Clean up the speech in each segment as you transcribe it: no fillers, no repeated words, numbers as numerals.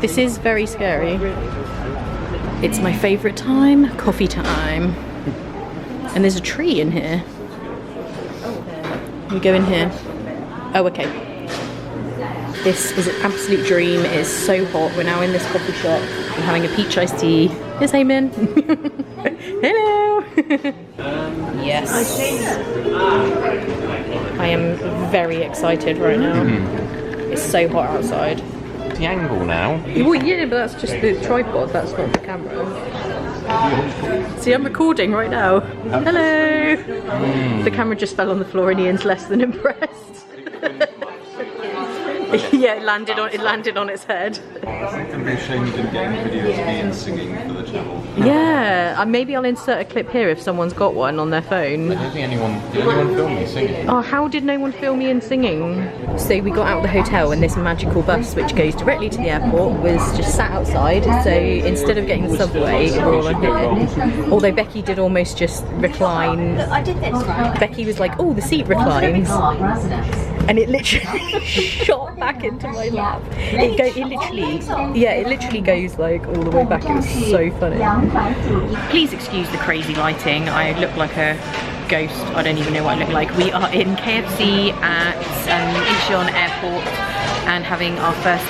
This is very scary. It's my favourite time, coffee time. And there's a tree in here. We go in here. Oh, okay. This is an absolute dream. It is so hot. We're now in this coffee shop. I'm having a peach iced tea. Here's Eamon. Hello. Yes. I am very excited right now. It's so hot outside. The angle now. Well, yeah, but that's just the tripod. That's not the camera. See, I'm recording right now. Hello. The camera just fell on the floor and Ian's less than impressed. Yeah, it landed on its head. I think it'd be a shame you didn't get any videos of me and singing for the channel. Yeah, maybe I'll insert a clip here if someone's got one on their phone. I don't think did anyone film me singing? Oh, how did no one film Ian singing? So we got out of the hotel and this magical bus which goes directly to the airport was just sat outside. So instead of getting the subway, we're all on here. Although Becky did almost just recline. Becky was like, oh, the seat reclines. And it literally shot back into my lap. It literally goes like all the way back. It was so funny. Please excuse the crazy lighting. I look like a ghost. I don't even know what I look like. We are in KFC at Incheon Airport and having our first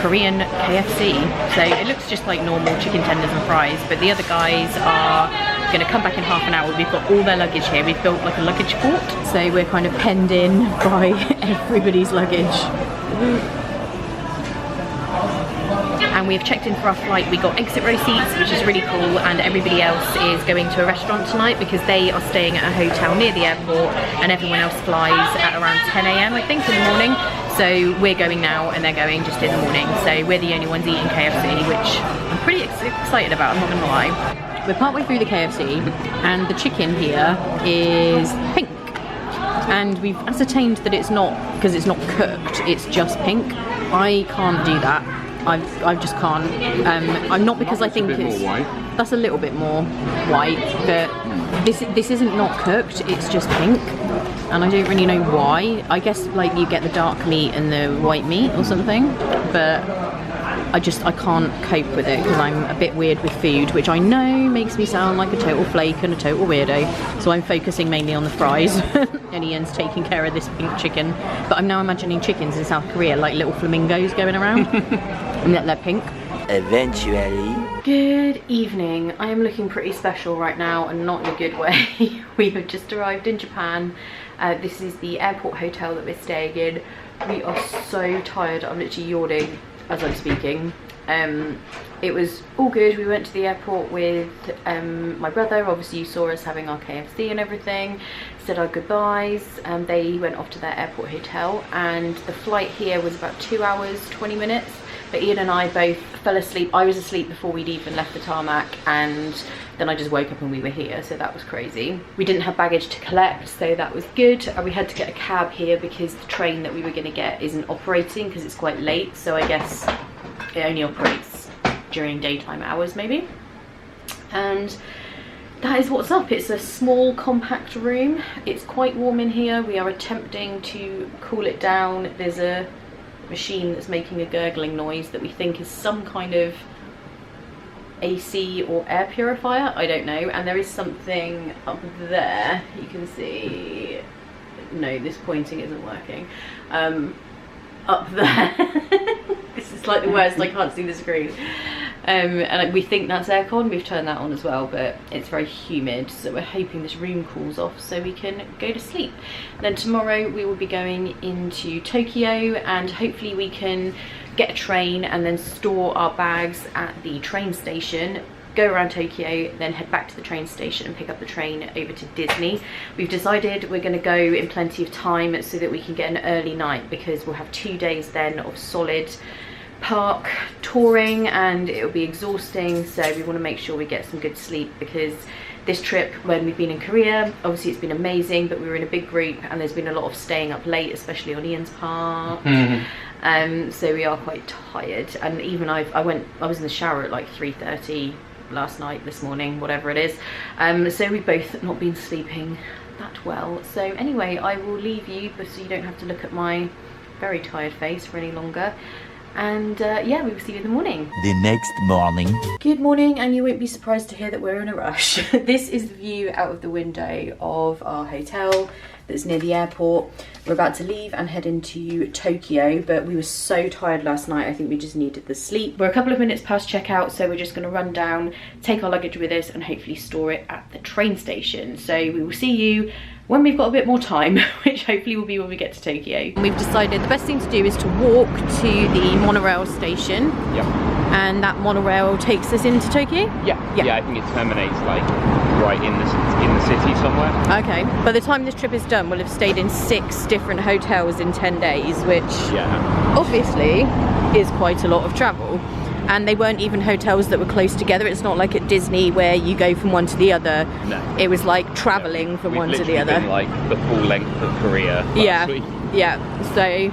Korean KFC. So it looks just like normal chicken tenders and fries, but the other guys are going to come back in half an hour. We've got all their luggage here. We've built like a luggage fort, so we're kind of penned in by everybody's luggage. And we've checked in for our flight. We got exit row seats, which is really cool, and everybody else is going to a restaurant tonight because they are staying at a hotel near the airport, and everyone else flies at around 10 AM I think in the morning. So we're going now and they're going just in the morning. So we're the only ones eating KFC, which I'm pretty excited about, I'm not gonna lie. We're partway through the KFC and the chicken here is pink. And we've ascertained that it's not, because it's not cooked, it's just pink. I can't do that. I just can't. I'm not, because I think it's more white. That's a little bit more white, but this isn't not cooked, it's just pink. And I don't really know why. I guess like you get the dark meat and the white meat or something, but I can't cope with it because I'm a bit weird with food, which I know makes me sound like a total flake and a total weirdo. So I'm focusing mainly on the fries and Ian's taking care of this pink chicken. But I'm now imagining chickens in South Korea like little flamingos going around and they're pink. Eventually. Good evening. I am looking pretty special right now and not in a good way. We have just arrived in Japan. This is the airport hotel that we're staying in. We are so tired. I'm literally yawning as I'm speaking. It was all good. We went to the airport with my brother. Obviously you saw us having our KFC and everything, said our goodbyes. They went off to their airport hotel and the flight here was about 2 hours 20 minutes, but Ian and I both fell asleep. I was asleep before we'd even left the tarmac, and then I just woke up and we were here, so that was crazy. We didn't have baggage to collect, so that was good. We had to get a cab here because the train that we were going to get isn't operating because it's quite late, so I guess it only operates during daytime hours maybe. And that is what's up. It's a small compact room. It's quite warm in here. We are attempting to cool it down. There's a machine that's making a gurgling noise that we think is some kind of AC or air purifier, I don't know. And there is something up there, you can see, no, this pointing isn't working, up there. This is like the worst, I can't see the screen. And we think that's aircon. We've turned that on as well, but it's very humid, so we're hoping this room cools off so we can go to sleep. Then tomorrow we will be going into Tokyo, and hopefully we can get a train and then store our bags at the train station, go around Tokyo, then head back to the train station and pick up the train over to Disney. We've decided we're going to go in plenty of time so that we can get an early night, because we'll have 2 days then of solid park touring and it'll be exhausting, so we want to make sure we get some good sleep, because this trip, when we've been in Korea, obviously it's been amazing, but we were in a big group and there's been a lot of staying up late, especially on Ian's part. So we are quite tired, and even I was in the shower at like 3:30 last night, this morning, whatever it is. So we've both not been sleeping that well. So anyway, I will leave you, but so you don't have to look at my very tired face for any longer, And yeah, we will see you in the morning. The next morning. Good morning, and you won't be surprised to hear that we're in a rush. This is the view out of the window of our hotel that's near the airport. We're about to leave and head into Tokyo, but we were so tired last night, I think we just needed the sleep. We're a couple of minutes past checkout, so we're just gonna run down, take our luggage with us, and hopefully store it at the train station. So we will see you when we've got a bit more time, which hopefully will be when we get to Tokyo. We've decided the best thing to do is to walk to the monorail station. Yep. And that monorail takes us into Tokyo? Yeah, I think it terminates like right in the city somewhere. Okay. By the time this trip is done, we'll have stayed in 6 different hotels in 10 days, which obviously is quite a lot of travel. And they weren't even hotels that were close together. It's not like at Disney where you go from one to the other. No. It was like traveling from one to the other. Been like the full length of Korea last week. Yeah. So,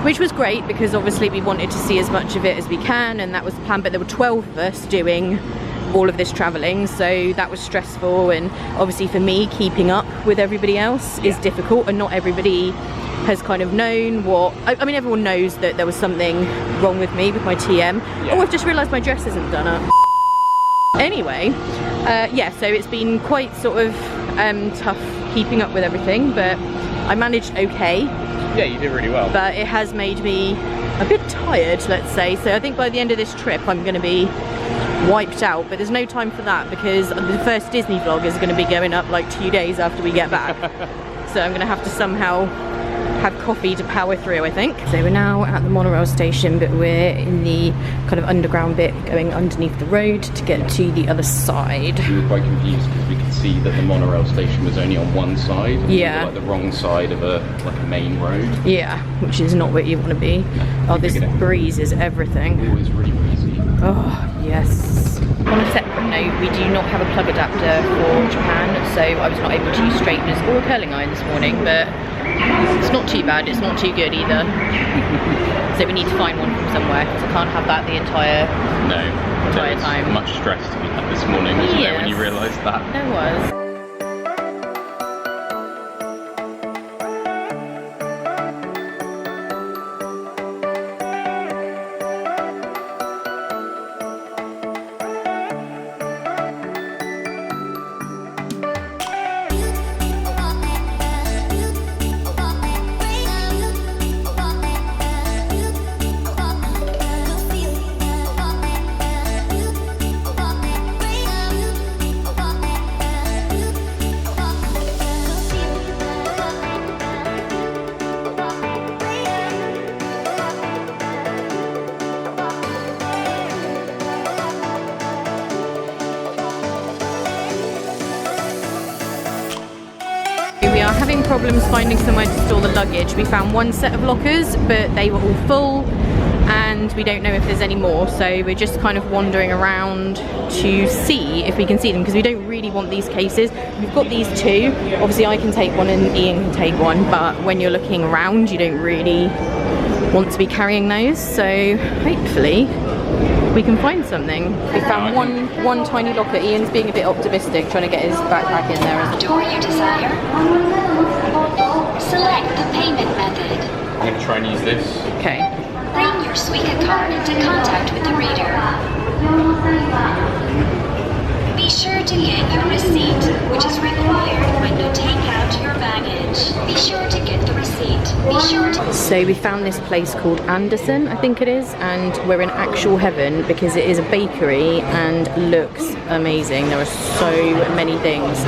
which was great because obviously we wanted to see as much of it as we can, and that was the plan. But there were 12 of us doing all of this traveling, so that was stressful. And obviously for me, keeping up with everybody else is difficult, and not everybody has kind of known what, I mean everyone knows that there was something wrong with me with my TM. Oh, I've just realised my dress isn't done up. Anyway, yeah, so it's been quite sort of tough keeping up with everything, but I managed okay. Yeah, you did really well. But it has made me a bit tired, let's say. So I think by the end of this trip I'm going to be wiped out, but there's no time for that because the first Disney vlog is going to be going up like 2 days after we get back. So I'm going to have to somehow have coffee to power through, I think. So we're now at the monorail station, but we're in the kind of underground bit going underneath the road to get to the other side. We were quite confused because we could see that the monorail station was only on one side. Yeah. Like the wrong side of a main road. Yeah, which is not where you want to be. Oh, this breeze is everything. It was really breezy. Oh, yes. On a separate note, we do not have a plug adapter for Japan, so I was not able to use straighteners or a curling iron this morning, but it's not too bad, it's not too good either. So we need to find one from somewhere because I can't have that the entire time. Much stress to be had this morning, wasn't there, when you realised that? There was. We are having problems finding somewhere to store the luggage. We found one set of lockers, but they were all full and we don't know if there's any more, so we're just kind of wandering around to see if we can see them because we don't really want these cases. We've got these 2. Obviously I can take one and Ian can take one, but when you're looking around you don't really want to be carrying those, so hopefully we can find something. We found one tiny locker. Ian's being a bit optimistic, trying to get his backpack in there as well. Door you desire. Select the payment method. I'm going to try and use this. Okay. Bring your Suica card into contact with the reader. Be sure to get your receipt, which is required when you take out your baggage. Be sure to get the receipt. Be sure to... So we found this place called Anderson, I think it is, and we're in actual heaven because it is a bakery and looks amazing. There are so many things.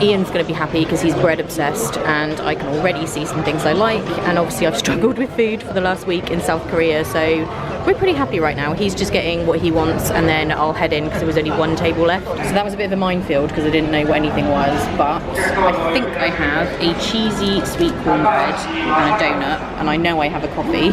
Ian's going to be happy because he's bread obsessed and I can already see some things I like, and obviously I've struggled with food for the last week in South Korea, so we're pretty happy right now. He's just getting what he wants and then I'll head in because there was only one table left. So that was a bit of a minefield because I didn't know what anything was, but I think I have a cheesy sweet cornbread and a donut, and I know I have a coffee.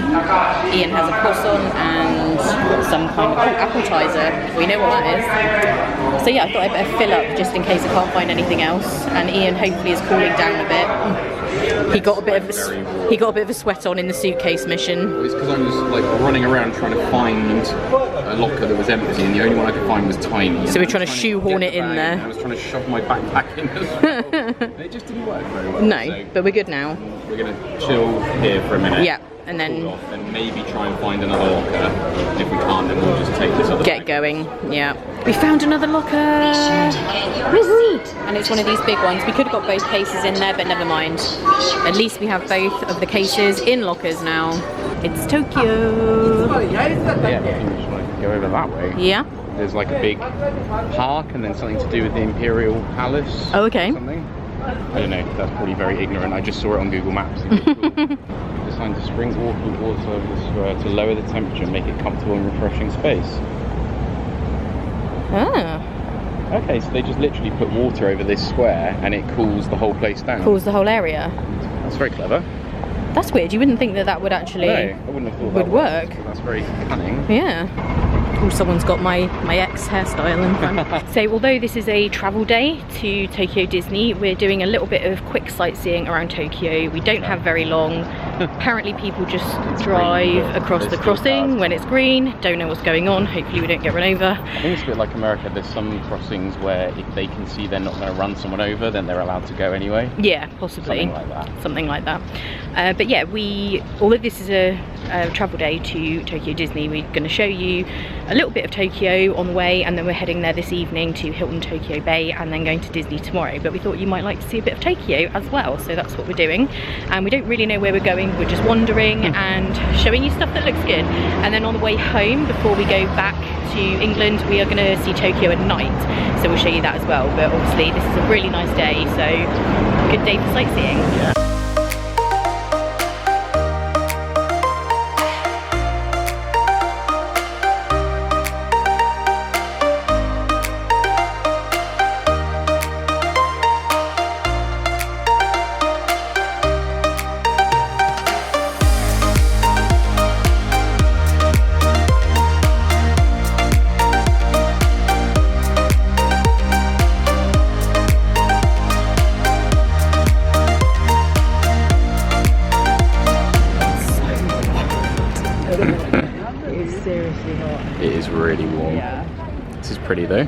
Ian has a croissant and some kind of appetizer. We know what that is. So yeah, I thought I'd better fill up just in case I can't find anything else, and Ian hopefully is cooling down a bit. He got a bit of a sweat on in the suitcase mission. Well, it's because I was like running around trying to find a locker that was empty, and the only one I could find was tiny. So we're trying to shoehorn it in there. I was trying to shove my backpack in as well. It just didn't work very well. No, so but we're good now. we're going to chill here for a minute. Yeah. and then Pull off, then maybe try and find another locker. And if we can't, then we'll just take this other get bag. going. Yeah. We found another locker. Be sure to get your Woohoo! receipt. And it's one of these big ones. We could have got both cases in there, but never mind. At least we have both of the cases in lockers now. It's Tokyo. Yeah, I think we just want to go over that way. Yeah. There's like a big park and then something to do with the Imperial Palace. Oh, okay. Or something. I don't know, that's probably very ignorant. I just saw it on Google Maps. It was cool. Designed to sprinkle water over the square to lower the temperature and make it comfortable and refreshing space. Ah. Okay, so they just literally put water over this square and it cools the whole place down. Cools the whole area. That's very clever. That's weird. You wouldn't think that that would actually No, I wouldn't have thought would that work. So that's very cunning. Yeah. Oh, someone's got my ex hairstyle in front. So although this is a travel day to Tokyo Disney, we're doing a little bit of quick sightseeing around Tokyo. We don't have very long. Apparently people just drive across the crossing when it's green, don't know what's going on. Hopefully we don't get run over. I think it's a bit like America. There's some crossings where if they can see they're not going to run someone over, then they're allowed to go anyway. Yeah, possibly. Something like that. Something like that. But yeah, although this is a travel day to Tokyo Disney, we're going to show you a little bit of Tokyo on the way, and then we're heading there this evening to Hilton Tokyo Bay and then going to Disney tomorrow. But we thought you might like to see a bit of Tokyo as well, so that's what we're doing. And we don't really know where we're going, we're just wandering and showing you stuff that looks good. And then on the way home, before we go back to England, we are going to see Tokyo at night, so we'll show you that as well. But obviously this is a really nice day, so good day for sightseeing. Yeah. It's seriously hot. It is really warm. This is pretty though.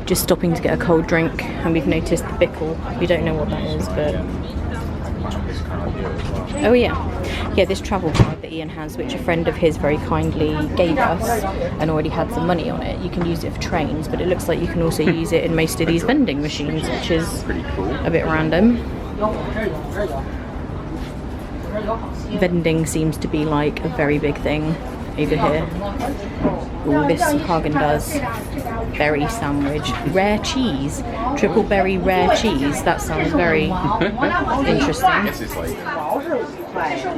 Just stopping to get a cold drink, and we've noticed the Bickle. We don't know what that is, but oh yeah, this travel card that Ian has, which a friend of his very kindly gave us and already had some money on it. You can use it for trains, but it looks like you can also use it in most of these vending machines, which is Pretty cool. a bit random. Vending seems to be like a very big thing over here. All this Haagen-Dazs berry sandwich, rare cheese, triple berry rare cheese. That sounds very interesting. This is like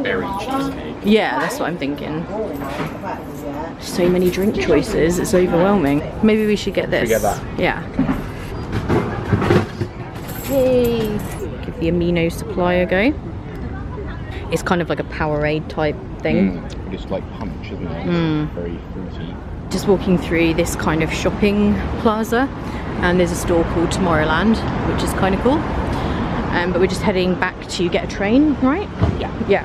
berry cheesecake. Yeah, that's what I'm thinking. So many drink choices, it's overwhelming. Maybe we should get this. Should we get that? Yeah. Yay! Give the amino supply a go. It's kind of like a Powerade type thing. But it's like punch, isn't it? It's very fruity. Just walking through this kind of shopping plaza, and there's a store called Tomorrowland, which is kind of cool. But we're just heading back to get a train, right? Yeah.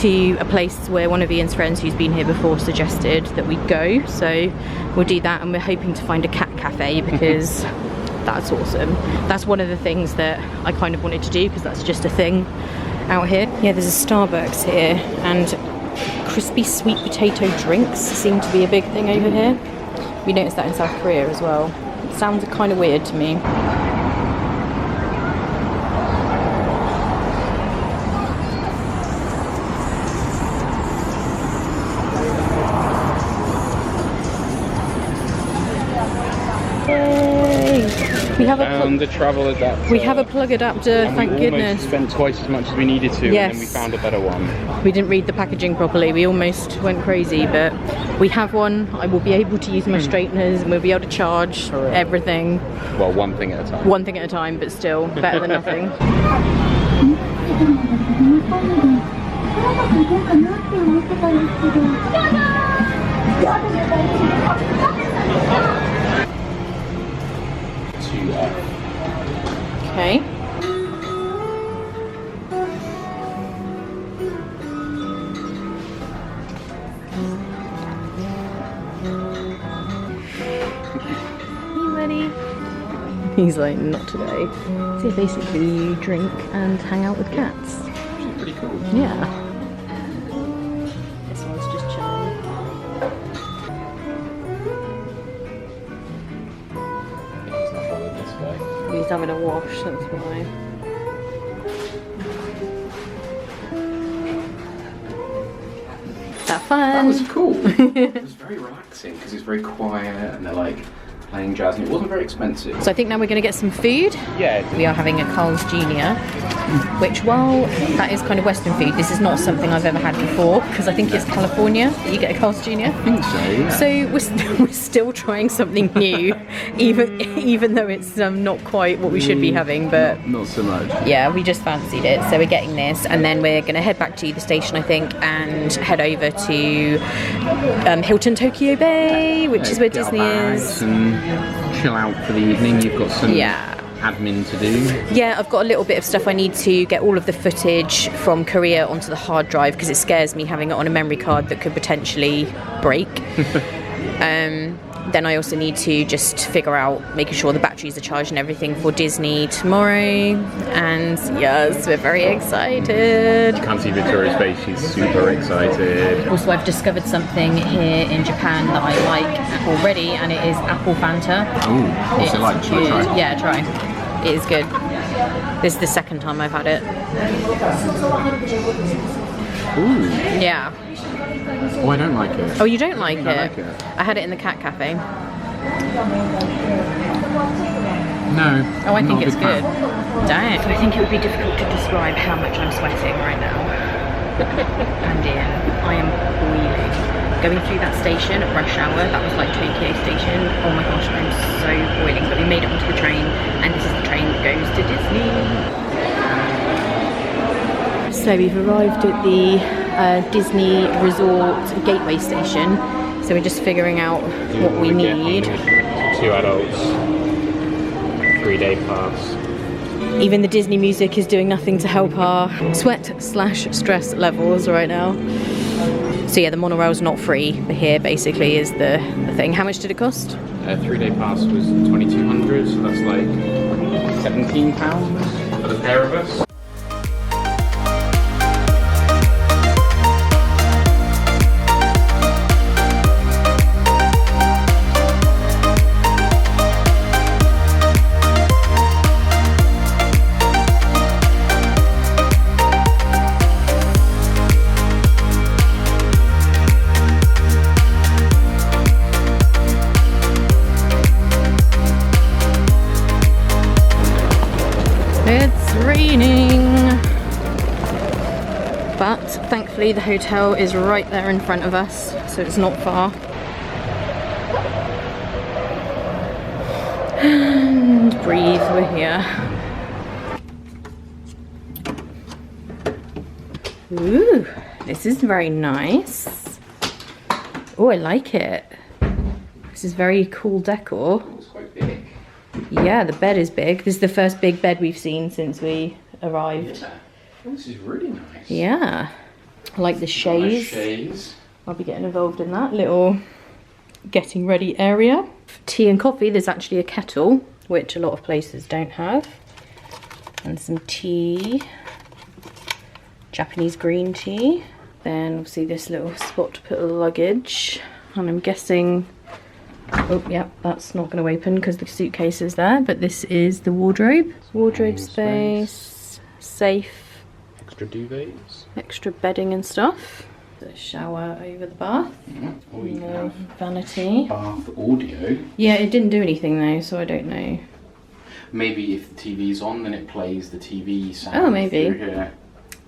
To a place where one of Ian's friends who's been here before suggested that we go, so we'll do that, and we're hoping to find a cat cafe because that's awesome. That's one of the things that I kind of wanted to do because that's just a thing out here. Yeah, there's a Starbucks here, and crispy sweet potato drinks seem to be a big thing over here. We noticed that in South Korea as well. It sounds kind of weird to me. We have Found the travel adapter. we have a plug adapter, And thank we goodness. almost spent twice as much as we needed to, Yes. and then we found a better one. We didn't read the packaging properly, we almost went crazy, but we have one. I will be able to use my straighteners and we'll be able to charge everything. Well, one thing at a time. One thing at a time, but still better than nothing. Okay. You ready? He's like, not today. So basically you drink and hang out with cats. Pretty cool. Yeah. This one's just chilling. He's not bothered this guy. He's having a wash, that's why. Is that fun? That was cool. It was very relaxing because it's very quiet and they're like playing jazz and it wasn't very expensive. So I think now we're going to get some food. Yeah. We are having a Carl's Jr., which, while that is kind of Western food, this is not something I've ever had before, because I think it's California that you get a Carl's Jr. I think so, yeah. So we're still trying something new, even though it's not quite what we should be having, but Not so much. yeah, we just fancied it, so we're getting this, and then we're going to head back to the station, I think, and head over to Hilton Tokyo Bay, which is where Get our Disney bags is. and chill out for the evening. You've got some admin to do. Yeah, I've got a little bit of stuff. I need to get all of the footage from Korea onto the hard drive because it scares me having it on a memory card that could potentially break. Then I also need to just figure out making sure the batteries are charged and everything for Disney tomorrow. And yes, we're very excited. You can't see Victoria's face, she's super excited. Also, I've discovered something here in Japan that I like already, and it is apple Fanta. Ooh, what's it like? Shall I Good. try? Yeah, try. It is good. This is the second time I've had it. Ooh. Yeah. Oh, I don't like it. Oh, you don't like I it? don't like it. I had it in the cat cafe. No. Oh, I not think a it's big good. fan. Dang. I think it would be difficult to describe how much I'm sweating right now. And Ian, I am boiling. Going through that station at rush hour, that was like Tokyo Station. Oh my gosh, I'm so boiling. But we made it onto the train, and this is the train that goes to Disney. So we've arrived at the Disney Resort Gateway Station. So we're just figuring out what we need. 2 adults, 3-day pass. Even the Disney music is doing nothing to help our sweat/stress levels right now. So yeah, the monorail's not free, but here basically is the thing. How much did it cost? 3-day pass was 2,200, so that's like £17 for the pair of us. It's raining, but thankfully the hotel is right there in front of us, so it's not far. And breathe, we're here. Ooh, this is very nice. Oh, I like it. This is very cool decor. It's quite big. Yeah, the bed is big. This is the first big bed we've seen since we arrived. Yeah. Oh, this is really nice. Yeah. I like the Nice chaise. shades. I'll be getting involved in that little getting ready area. For tea and coffee, there's actually a kettle, which a lot of places don't have. And some tea. Japanese green tea. Then obviously this little spot to put the luggage. And I'm guessing, oh yeah, that's not going to open because the suitcase is there, but this is the wardrobe. Wardrobe space, safe, Extra duvets. extra bedding and stuff. The shower over the bath. Oh, you No have vanity. bath audio. Yeah, it didn't do anything though, so I don't know. Maybe if the TV's on, then it plays the TV sound. Oh, maybe. Through here.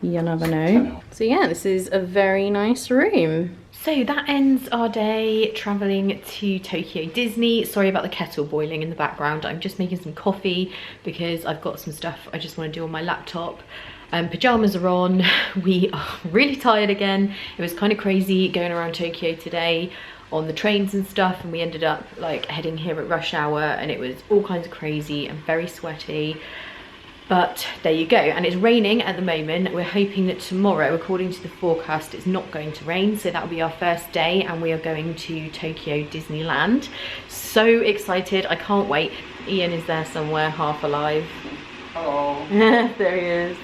You never Dunno. know. So yeah, this is a very nice room. So that ends our day traveling to Tokyo Disney. Sorry about the kettle boiling in the background. I'm just making some coffee because I've got some stuff I just want to do on my laptop. Pajamas are on. We are really tired again. It was kind of crazy going around Tokyo today on the trains and stuff, and we ended up like heading here at rush hour, and it was all kinds of crazy and very sweaty. But there you go, and it's raining at the moment. We're hoping that tomorrow, according to the forecast, it's not going to rain, so that'll be our first day, and we are going to Tokyo Disneyland. So excited, I can't wait. Ian is there somewhere, half alive. Oh. There he is.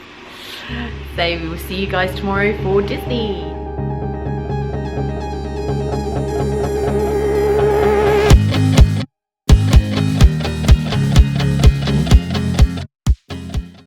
So we will see you guys tomorrow for Disney.